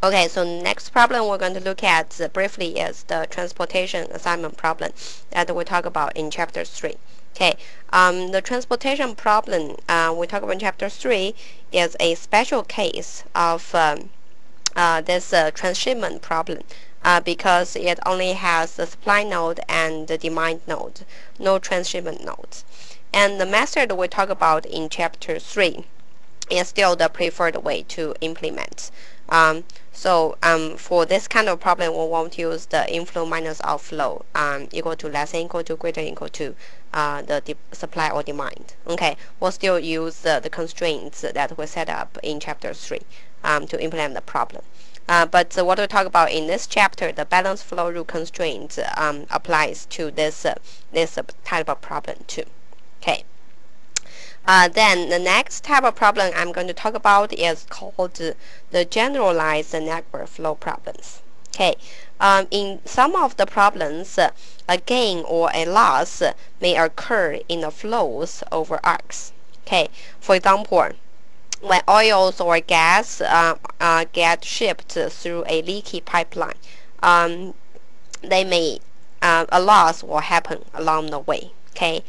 Okay, so next problem we're going to look at briefly is the transportation assignment problem that we talk about in chapter 3. Okay, the transportation problem we talk about in chapter 3 is a special case of this transshipment problem because it only has the supply node and the demand node, no transshipment nodes. And the method we talk about in chapter 3 is still the preferred way to implement. For this kind of problem, we won't use the inflow minus outflow equal to less than equal to greater than equal to the supply or demand. Okay, we'll still use the constraints that we set up in chapter 3 to implement the problem. But what we talk about in this chapter, the balanced flow rule constraint applies to this type of problem too. Okay. Then the next type of problem I'm going to talk about is called the generalized network flow problems. Okay, in some of the problems, a gain or a loss may occur in the flows over arcs. Okay, for example, when oils or gas get shipped through a leaky pipeline, they may a loss will happen along the way. Okay,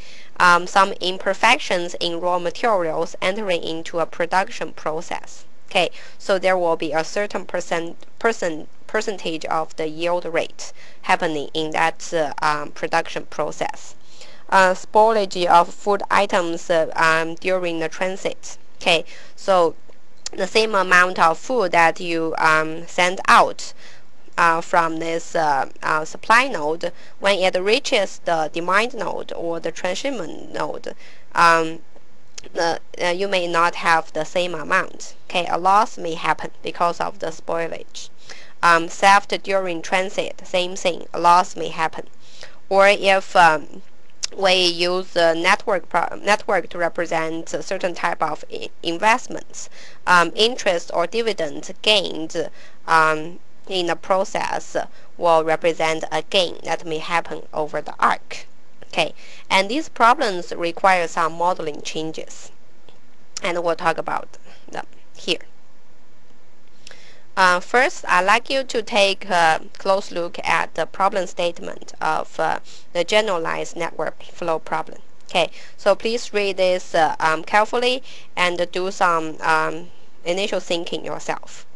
some imperfections in raw materials entering into a production process. Okay, so there will be a certain percentage of the yield rate happening in that production process. Spoilage of food items during the transit. Okay, so the same amount of food that you send out from this supply node, when it reaches the demand node or the transshipment node, you may not have the same amount. Okay, a loss may happen because of the spoilage. Theft during transit, same thing, a loss may happen. Or if we use the network to represent a certain type of investments, interest or dividends gained in the process will represent a gain that may happen over the arc. Okay, and these problems require some modeling changes, and we'll talk about them here. First, I'd like you to take a close look at the problem statement of the generalized network flow problem. Okay, so please read this carefully and do some initial thinking yourself.